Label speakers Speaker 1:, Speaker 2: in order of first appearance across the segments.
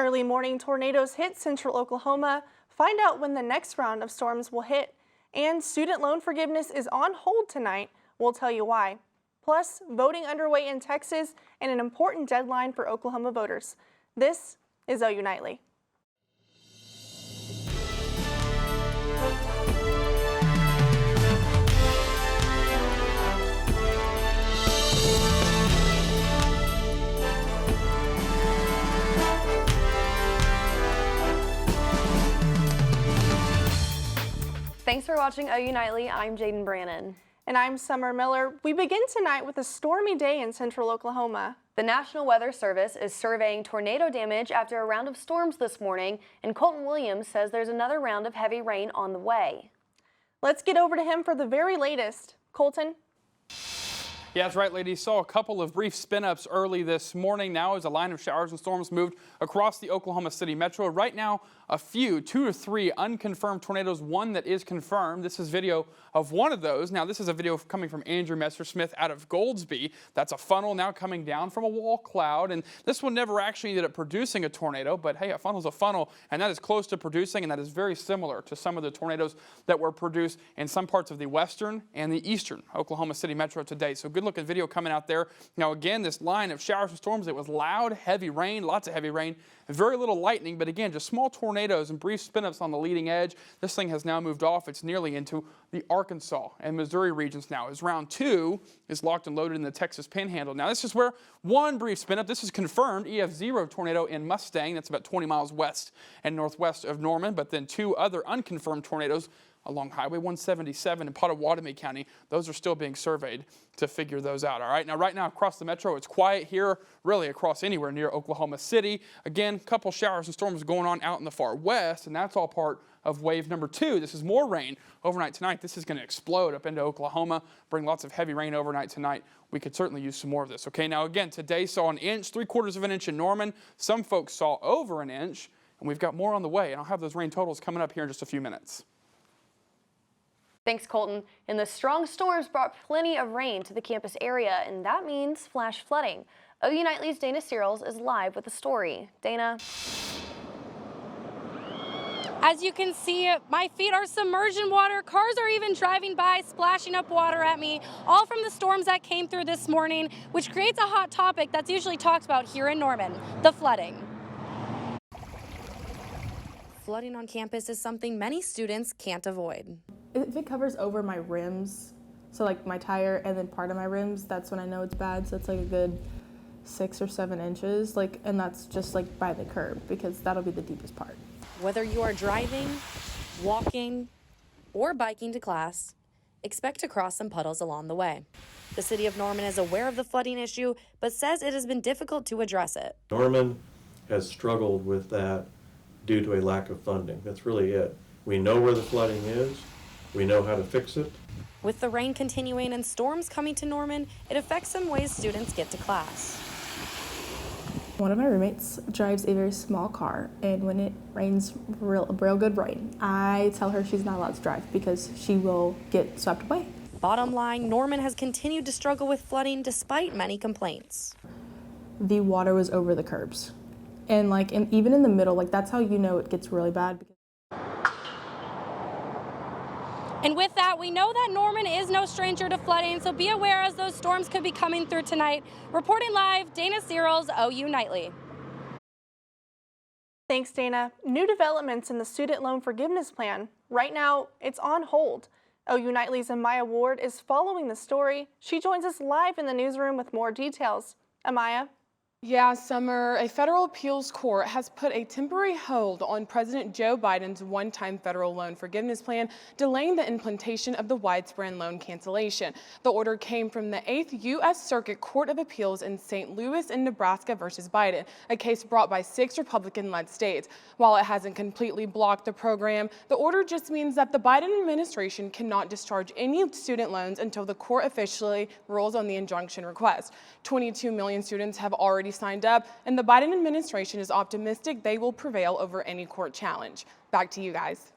Speaker 1: Early morning tornadoes hit central Oklahoma. Find out when the next round of storms will hit. And student loan forgiveness is on hold tonight. We'll tell you why. Plus, voting underway in Texas and an important deadline for Oklahoma voters. This is OU Nightly.
Speaker 2: Thanks for watching OU Nightly. I'm Jayden Brannon.
Speaker 1: And I'm Summer Miller. We begin tonight with a stormy day in central Oklahoma.
Speaker 2: The National Weather Service is surveying tornado damage after a round of storms this morning, and Colton Williams says there's another round of heavy rain on the way.
Speaker 1: Let's get over to him for the very latest. Colton?
Speaker 3: Yeah, that's right, ladies. Saw a couple of brief spin-ups early this morning. Now as a line of showers and storms moved across the Oklahoma City metro. Right now, a few, 2 or 3 unconfirmed tornadoes, one that is confirmed. This is video of one of those. Now, this is a video coming from Andrew Messersmith out of Goldsby. That's a funnel now coming down from a wall cloud. And this one never actually ended up producing a tornado, but hey, a funnel's a funnel, and that is close to producing, and that is very similar to some of the tornadoes that were produced in some parts of the western and the eastern Oklahoma City metro today. So good looking video coming out there. Now, again, this line of showers and storms, it was loud, heavy rain, lots of heavy rain, and very little lightning, but again, just small tornadoes and brief spin-ups on the leading edge. This thing has now moved off. It's nearly into the Arkansas and Missouri regions now, as round 2 is locked and loaded in the Texas Panhandle. Now, this is where one brief spin-up, this is confirmed, EF0 tornado in Mustang. That's about 20 miles west and northwest of Norman, but then 2 other unconfirmed tornadoes along Highway 177 in Pottawatomie County. Those are still being surveyed to figure those out. All right, now right now across the metro, it's quiet here, really across anywhere near Oklahoma City. Again, a couple showers and storms going on out in the far west, and that's all part of wave number 2. This is more rain overnight tonight. This is going to explode up into Oklahoma, bring lots of heavy rain overnight tonight. We could certainly use some more of this. Okay, now again, today saw 1 inch, 3/4 of an inch in Norman. Some folks saw over 1 inch, and we've got more on the way, and I'll have those rain totals coming up here in just a few minutes.
Speaker 2: Thanks, Colton. And the strong storms brought plenty of rain to the campus area, and that means flash flooding. OU Nightly's Dana Searles is live with the story. Dana?
Speaker 4: As you can see, my feet are submerged in water. Cars are even driving by, splashing up water at me, all from the storms that came through this morning, which creates a hot topic that's usually talked about here in Norman, the flooding. Flooding on campus is something many students can't avoid.
Speaker 5: If it covers over my rims, so like my tire and then part of my rims, that's when I know it's bad. So it's like a good 6 or 7 inches, and that's just like by the curb, because that'll be the deepest part.
Speaker 4: Whether you are driving, walking, or biking to class, expect to cross some puddles along the way. The city of Norman is aware of the flooding issue, but says it has been difficult to address it.
Speaker 6: Norman has struggled with that due to a lack of funding. That's really it. We know where the flooding is. We know how to fix it.
Speaker 4: With the rain continuing and storms coming to Norman, it affects some ways students get to class.
Speaker 5: One of my roommates drives a very small car, and when it rains real good rain, I tell her she's not allowed to drive because she will get swept away.
Speaker 4: Bottom line, Norman has continued to struggle with flooding despite many complaints.
Speaker 5: The water was over the curbs. And even in the middle, that's how you know it gets really bad.
Speaker 4: And with that, we know that Norman is no stranger to flooding, so be aware as those storms could be coming through tonight. Reporting live, Dana Searles, OU Nightly.
Speaker 1: Thanks, Dana. New developments in the student loan forgiveness plan. Right now, it's on hold. OU Nightly's Amaya Ward is following the story. She joins us live in the newsroom with more details. Amaya?
Speaker 7: Yeah, Summer, a federal appeals court has put a temporary hold on President Joe Biden's one-time federal loan forgiveness plan, delaying the implementation of the widespread loan cancellation. The order came from the 8th U.S. Circuit Court of Appeals in St. Louis in Nebraska versus Biden, a case brought by 6 Republican-led states. While it hasn't completely blocked the program, the order just means that the Biden administration cannot discharge any student loans until the court officially rules on the injunction request. 22 million students have already signed up, and the Biden administration is optimistic they will prevail over any court challenge. Back to you guys.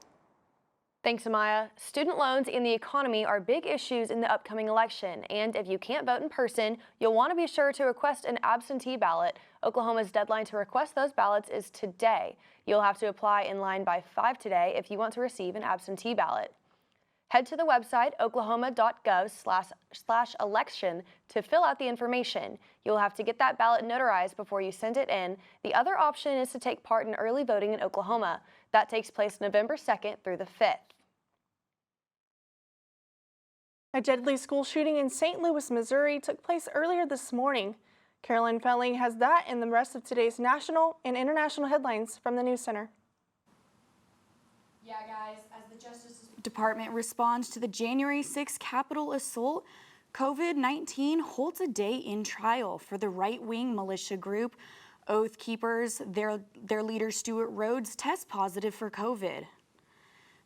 Speaker 2: Thanks, Amaya. Student loans and the economy are big issues in the upcoming election, and if you can't vote in person, you'll want to be sure to request an absentee ballot. Oklahoma's deadline to request those ballots is today. You'll have to apply in line by 5 today if you want to receive an absentee ballot. Head to the website oklahoma.gov/election to fill out the information. You'll have to get that ballot notarized before you send it in. The other option is to take part in early voting in Oklahoma. That takes place November 2nd through the 5th.
Speaker 1: A deadly school shooting in St. Louis, Missouri took place earlier this morning. Carolynn Felling has that and the rest of today's national and international headlines from the News Center.
Speaker 8: Yeah, guys, as the Justice Department responds to the January 6th Capitol assault, COVID-19 holds a day in trial for the right-wing militia group Oath Keepers. Their leader, Stuart Rhodes, tests positive for COVID.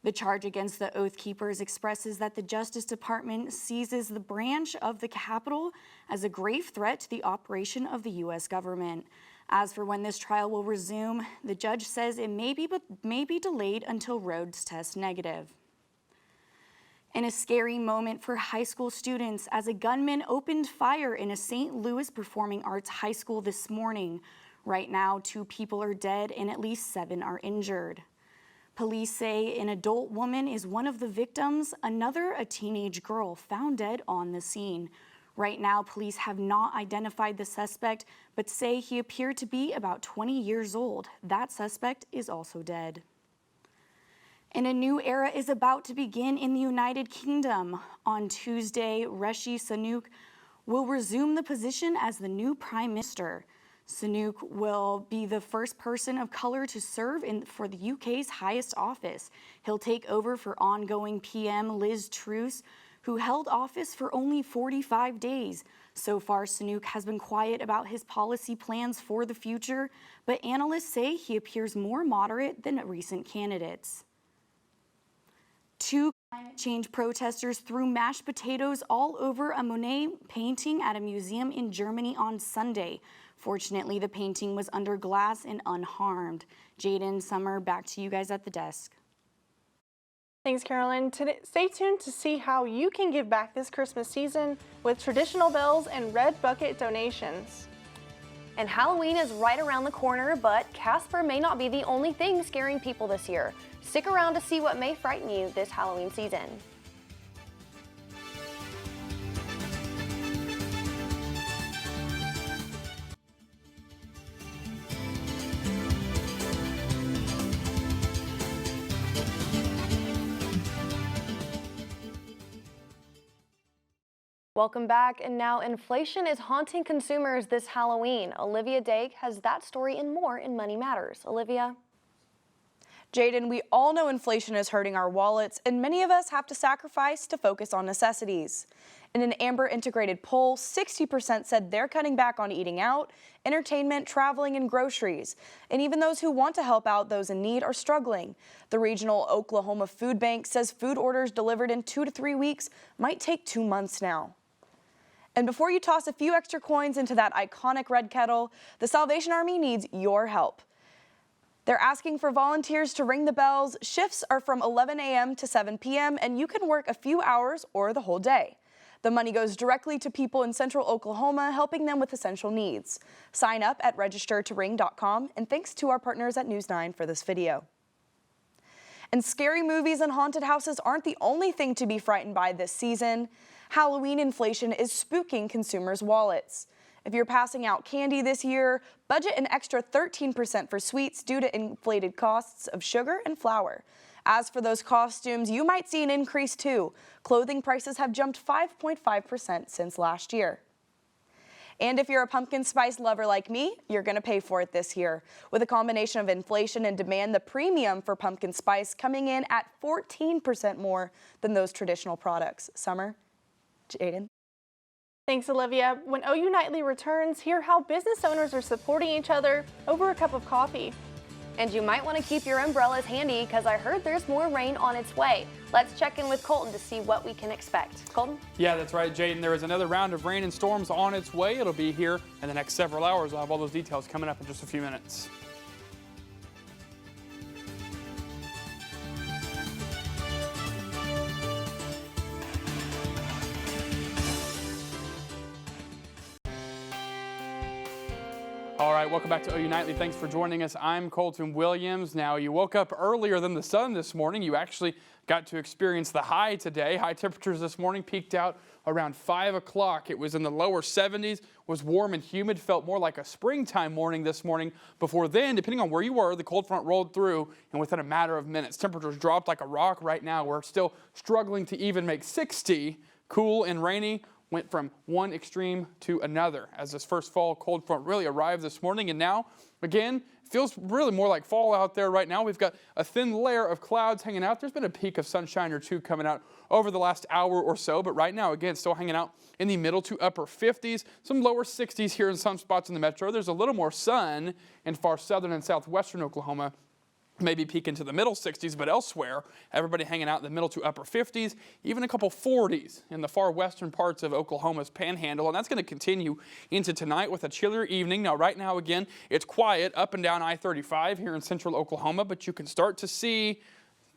Speaker 8: The charge against the Oath Keepers expresses that the Justice Department seizes the branch of the Capitol as a grave threat to the operation of the U.S. government. As for when this trial will resume, the judge says it may be delayed until Rhodes tests negative. In a scary moment for high school students as a gunman opened fire in a St. Louis performing arts high school this morning. Right now, 2 people are dead and at least 7 are injured. Police say an adult woman is one of the victims, another a teenage girl found dead on the scene. Right now, police have not identified the suspect, but say he appeared to be about 20 years old. That suspect is also dead. And a new era is about to begin in the United Kingdom. On Tuesday, Rishi Sunak will resume the position as the new Prime Minister. Sunak will be the first person of color to serve for the UK's highest office. He'll take over for ongoing PM Liz Truss, who held office for only 45 days. So far, Sunak has been quiet about his policy plans for the future, but analysts say he appears more moderate than recent candidates. 2 climate change protesters threw mashed potatoes all over a Monet painting at a museum in Germany on Sunday. Fortunately, the painting was under glass and unharmed. Jayden, Summer, back to you guys at the desk.
Speaker 1: Thanks, Carolyn. Stay tuned to see how you can give back this Christmas season with traditional bells and red bucket donations.
Speaker 2: And Halloween is right around the corner, but Casper may not be the only thing scaring people this year. Stick around to see what may frighten you this Halloween season. Welcome back, and now inflation is haunting consumers this Halloween. Olivia Dake has that story and more in Money Matters. Olivia?
Speaker 9: Jayden, we all know inflation is hurting our wallets, and many of us have to sacrifice to focus on necessities. In an Amber integrated poll, 60% said they're cutting back on eating out, entertainment, traveling, and groceries. And even those who want to help out those in need are struggling. The regional Oklahoma Food Bank says food orders delivered in 2 to 3 weeks might take 2 months now. And before you toss a few extra coins into that iconic red kettle, the Salvation Army needs your help. They're asking for volunteers to ring the bells. Shifts are from 11 a.m. to 7 p.m., and you can work a few hours or the whole day. The money goes directly to people in central Oklahoma, helping them with essential needs. Sign up at registertoring.com, and thanks to our partners at News 9 for this video. And scary movies and haunted houses aren't the only thing to be frightened by this season. Halloween inflation is spooking consumers' wallets. If you're passing out candy this year, budget an extra 13% for sweets due to inflated costs of sugar and flour. As for those costumes, you might see an increase too. Clothing prices have jumped 5.5% since last year. And if you're a pumpkin spice lover like me, you're going to pay for it this year. With a combination of inflation and demand, the premium for pumpkin spice coming in at 14% more than those traditional products. Summer? Jayden?
Speaker 1: Thanks, Olivia. When OU Nightly returns, hear how business owners are supporting each other over a cup of coffee.
Speaker 2: And you might want to keep your umbrellas handy because I heard there's more rain on its way. Let's check in with Colton to see what we can expect. Colton?
Speaker 3: Yeah, that's right, Jayden. There is another round of rain and storms on its way. It'll be here in the next several hours. I'll have all those details coming up in just a few minutes. right, welcome back to OU Nightly. Thanks for joining us. I'm Colton Williams. Now, you woke up earlier than the sun this morning. You actually got to experience the high today. High temperatures this morning peaked out around 5 o'clock. It was in the lower 70s, was warm and humid, felt more like a springtime morning this morning. Before then, depending on where you were, the cold front rolled through, and within a matter of minutes, temperatures dropped like a rock. Right now, we're still struggling to even make 60. Cool and rainy. Went from one extreme to another as this first fall cold front really arrived this morning. And now, again, feels really more like fall out there right now. We've got a thin layer of clouds hanging out. There's been a peak of sunshine or two coming out over the last hour or so. But right now, again, still hanging out in the middle to upper 50s, some lower 60s here in some spots in the metro. There's a little more sun in far southern and southwestern Oklahoma. Maybe peak into the middle 60s, but elsewhere, everybody hanging out in the middle to upper 50s, even a couple 40s in the far western parts of Oklahoma's panhandle. And that's going to continue into tonight with a chillier evening. Now, right now, again, it's quiet up and down I-35 here in central Oklahoma, but you can start to see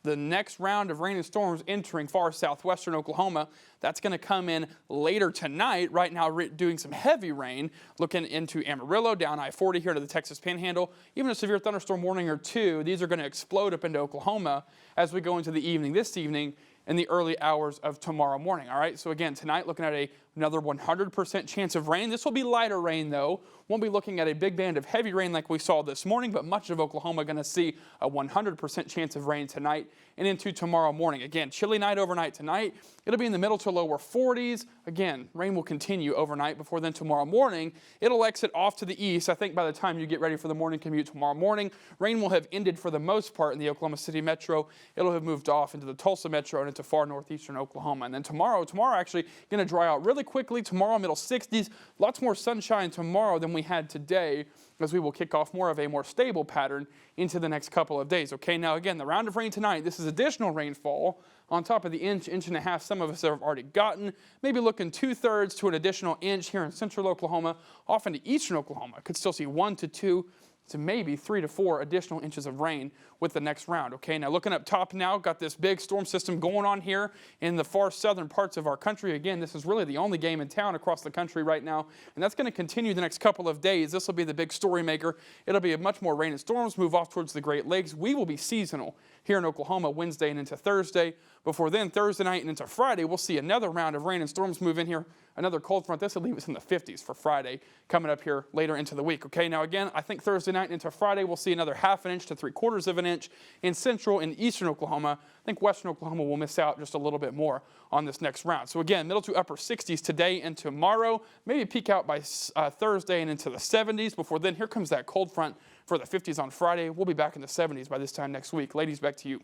Speaker 3: the next round of rain and storms entering far southwestern Oklahoma. That's going to come in later tonight. Right now, doing some heavy rain, looking into Amarillo, down I-40 here to the Texas Panhandle. Even a severe thunderstorm warning or two. These are going to explode up into Oklahoma as we go into the evening. This evening, in the early hours of tomorrow morning. All right, so again, tonight looking at another 100% chance of rain. This will be lighter rain, though. Won't be looking at a big band of heavy rain like we saw this morning, but much of Oklahoma going to see a 100% chance of rain tonight and into tomorrow morning. Again, chilly night overnight tonight. It'll be in the middle to lower 40s. Again, rain will continue overnight. Before then, tomorrow morning, it'll exit off to the east. I think by the time you get ready for the morning commute tomorrow morning, rain will have ended for the most part in the Oklahoma City metro. It'll have moved off into the Tulsa metro and into far northeastern Oklahoma. And then tomorrow actually going to dry out really quickly. Tomorrow, middle 60s. Lots more sunshine tomorrow than we had today, as we will kick off more of a more stable pattern into the next couple of days. Okay, now again, the round of rain tonight, this is additional rainfall on top of the inch and a half some of us have already gotten. Maybe looking 2/3 to an additional inch here in central Oklahoma. Off into eastern Oklahoma, could still see 1 to 2 to maybe 3 to 4 additional inches of rain with the next round. Okay, now looking up top now, got this big storm system going on here in the far southern parts of our country. Again, this is really the only game in town across the country right now, and that's going to continue the next couple of days. This will be the big story maker. It'll be a much more rain and storms, move off towards the Great Lakes. We will be seasonal here in Oklahoma Wednesday and into Thursday. Before then, Thursday night and into Friday, we'll see another round of rain and storms move in here. Another cold front. This will leave us in the 50s for Friday coming up here later into the week. Okay, now again, I think Thursday night into Friday, we'll see another 1/2 inch to 3/4 of an inch in central and eastern Oklahoma. I think western Oklahoma will miss out just a little bit more on this next round. So again, middle to upper 60s today and tomorrow. Maybe peak out by Thursday and into the 70s. Before then, here comes that cold front for the 50s on Friday. We'll be back in the 70s by this time next week. Ladies, back to you.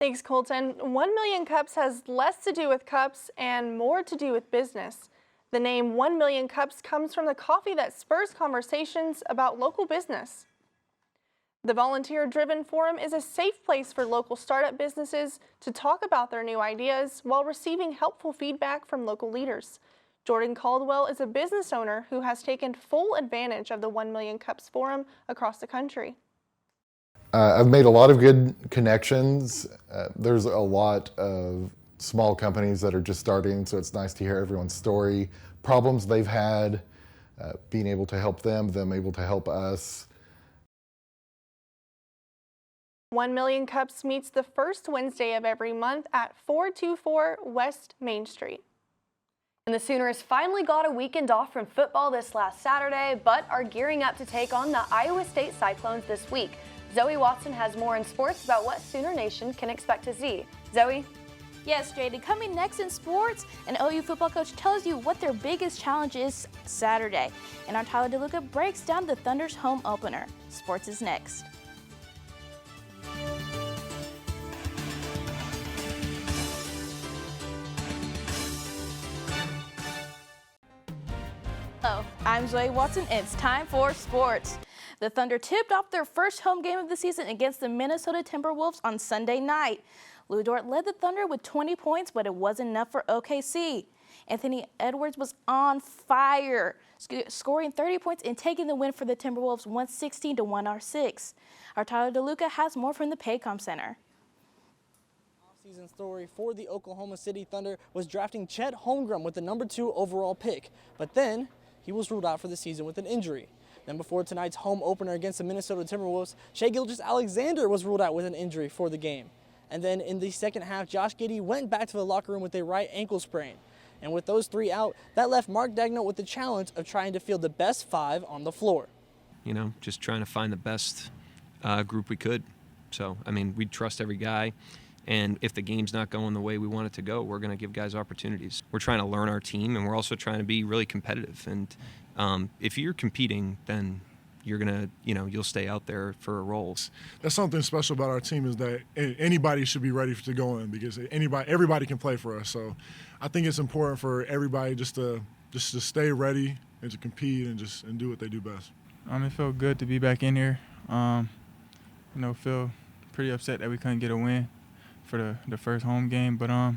Speaker 1: Thanks, Colton. 1 Million Cups has less to do with cups and more to do with business. The name 1 Million Cups comes from the coffee that spurs conversations about local business. The volunteer-driven forum is a safe place for local startup businesses to talk about their new ideas while receiving helpful feedback from local leaders. Jordan Caldwell is a business owner who has taken full advantage of the 1 Million Cups forum across the country.
Speaker 10: I've made a lot of good connections. There's a lot of small companies that are just starting, so it's nice to hear everyone's story, problems they've had, being able to help them able to help us.
Speaker 1: 1 Million Cups meets the first Wednesday of every month at 424 West Main Street.
Speaker 2: And the Sooners finally got a weekend off from football this last Saturday, but are gearing up to take on the Iowa State Cyclones this week. Zoe Watson has more in sports about what Sooner Nation can expect to see. Zoe?
Speaker 11: Yes, Jayden. Coming next in sports, an OU football coach tells you what their biggest challenge is Saturday. And our Tyler Deluca breaks down the Thunder's home opener. Sports is next. Hello, I'm Zoe Watson, and it's time for sports. The Thunder tipped off their first home game of the season against the Minnesota Timberwolves on Sunday night. Lou Dort led the Thunder with 20 points, but it wasn't enough for OKC. Anthony Edwards was on fire, scoring 30 points and taking the win for the Timberwolves 116 to 106. Our Tyler Deluca has more from the Paycom Center.
Speaker 12: Season story for the Oklahoma City Thunder was drafting Chet Holmgren with the #2 overall pick. But then he was ruled out for the season with an injury. Then before tonight's home opener against the Minnesota Timberwolves, Shai Gilgeous-Alexander was ruled out with an injury for the game. And then in the second half, Josh Giddey went back to the locker room with a right ankle sprain. And with those three out, that left Mark Daigneault with the challenge of trying to field the best five on the floor.
Speaker 13: You know, just trying to find the best group we could. So, I mean, we trust every guy. And if the game's not going the way we want it to go, we're going to give guys opportunities. We're trying to learn our team, and we're also trying to be really competitive. And if you're competing, then you're going to, you'll stay out there for roles.
Speaker 14: That's something special about our team is that anybody should be ready to go in because everybody can play for us. So I think it's important for everybody just to stay ready and to compete and do what they do best.
Speaker 15: It felt good to be back in here. Feel pretty upset that we couldn't get a win for the first home game, but it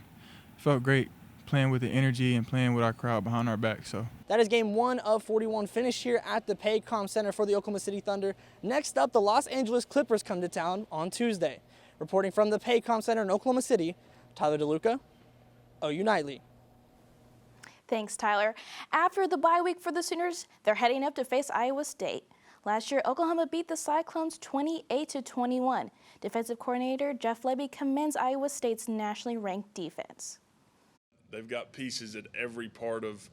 Speaker 15: felt great playing with the energy and playing with our crowd behind our back. So
Speaker 12: that is game 1 of 41 finished here at the Paycom Center for the Oklahoma City Thunder. Next up, the Los Angeles Clippers come to town on Tuesday. Reporting from the Paycom Center in Oklahoma City, Tyler Deluca, OU Nightly.
Speaker 11: Thanks, Tyler. After the bye week for the Sooners, they're heading up to face Iowa State. Last year, Oklahoma beat the Cyclones 28-21. Defensive coordinator Jeff Lebby commends Iowa State's nationally ranked defense.
Speaker 16: They've got pieces at every part of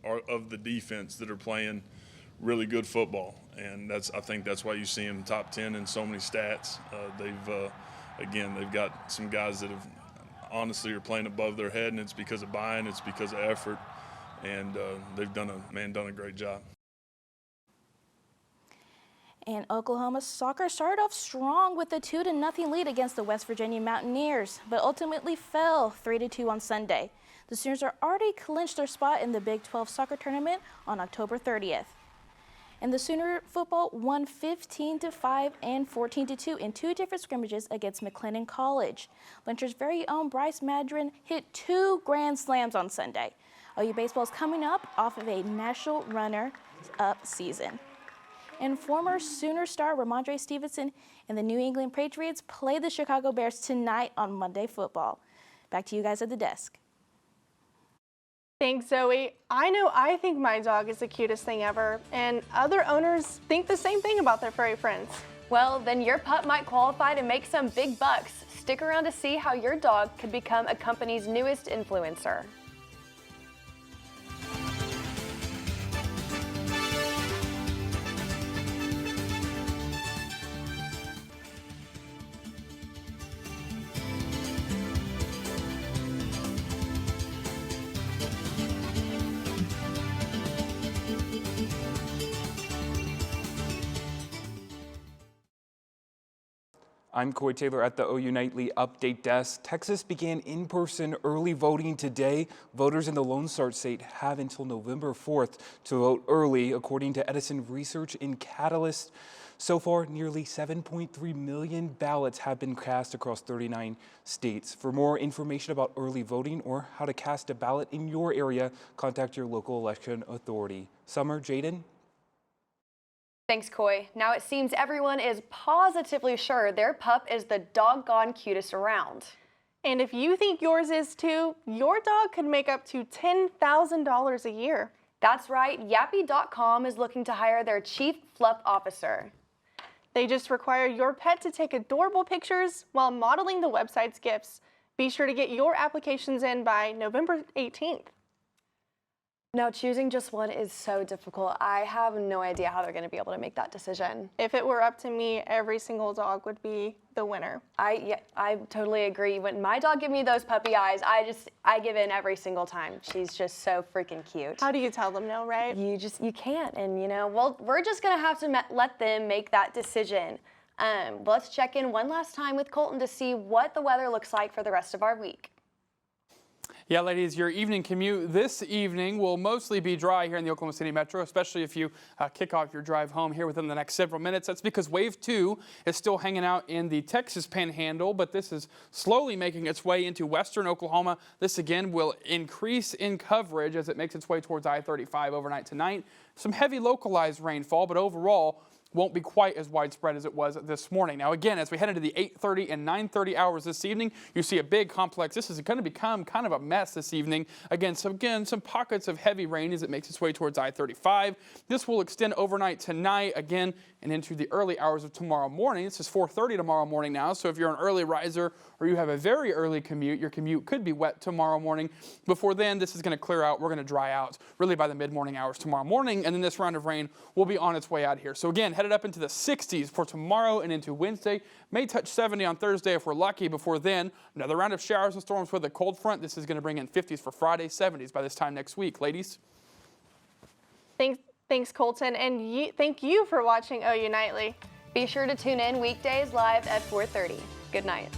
Speaker 16: the defense that are playing really good football, and I think that's why you see them top 10 in so many stats. They've got some guys that have honestly are playing above their head, and it's because of buy-in, it's because of effort, and they've done a great job.
Speaker 11: And Oklahoma soccer started off strong with a 2-0 lead against the West Virginia Mountaineers, but ultimately fell 3-2 on Sunday. The Sooners are already clinched their spot in the Big 12 soccer tournament on October 30th. And the Sooner football won 15-5 and 14-2 in 2 different scrimmages against McLennan College. Lynch's very own Bryce Madron hit 2 grand slams on Sunday. OU baseball is coming up off of a national runner-up season. And former Sooner star Ramondre Stevenson and the New England Patriots play the Chicago Bears tonight on Monday Football. Back to you guys at the desk.
Speaker 1: Thanks, Zoe. I think my dog is the cutest thing ever, and other owners think the same thing about their furry friends.
Speaker 2: Well, then your pup might qualify to make some big bucks. Stick around to see how your dog could become a company's newest influencer.
Speaker 17: I'm Coy Taylor at the OU Nightly Update Desk. Texas began in-person early voting today. Voters in the Lone Star State have until November 4th to vote early, according to Edison Research in Catalyst. So far, nearly 7.3 million ballots have been cast across 39 states. For more information about early voting or how to cast a ballot in your area, contact your local election authority. Summer, Jayden?
Speaker 2: Thanks, Coy. Now it seems everyone is positively sure their pup is the doggone cutest around.
Speaker 1: And if you think yours is too, your dog could make up to $10,000 a year.
Speaker 2: That's right, Yappy.com is looking to hire their chief fluff officer.
Speaker 1: They just require your pet to take adorable pictures while modeling the website's gifts. Be sure to get your applications in by November 18th.
Speaker 2: Now, choosing just one is so difficult. I have no idea how they're going to be able to make that decision.
Speaker 1: If it were up to me, every single dog would be the winner.
Speaker 2: I totally agree. When my dog give me those puppy eyes, I give in every single time. She's just so freaking cute.
Speaker 1: How do you tell them no, right?
Speaker 2: You can't. And well, we're just going to have to let them make that decision. Let's check in one last time with Colton to see what the weather looks like for the rest of our week.
Speaker 3: Yeah, ladies, your evening commute this evening will mostly be dry here in the Oklahoma City Metro, especially if you kick off your drive home here within the next several minutes. That's because Wave 2 is still hanging out in the Texas Panhandle, but this is slowly making its way into western Oklahoma. This again will increase in coverage as it makes its way towards I-35 overnight tonight. Some heavy localized rainfall, but overall, won't be quite as widespread as it was this morning. Now again, as we head into the 8:30 and 9:30 hours this evening, you see a big complex. This is going to become kind of a mess this evening. Again, some pockets of heavy rain as it makes its way towards I-35. This will extend overnight tonight again and into the early hours of tomorrow morning. This is 4:30 tomorrow morning now, so if you're an early riser or you have a very early commute, your commute could be wet tomorrow morning. Before then, this is going to clear out. We're going to dry out really by the mid-morning hours tomorrow morning, and then this round of rain will be on its way out here. So again, headed up into the 60s for tomorrow and into Wednesday. May touch 70 on Thursday if we're lucky. Before then, another round of showers and storms with a cold front. This is going to bring in 50s for Friday, 70s by this time next week. Ladies?
Speaker 1: Thanks, Colton, and thank you for watching OU Nightly.
Speaker 2: Be sure to tune in weekdays live at 4:30. Good night.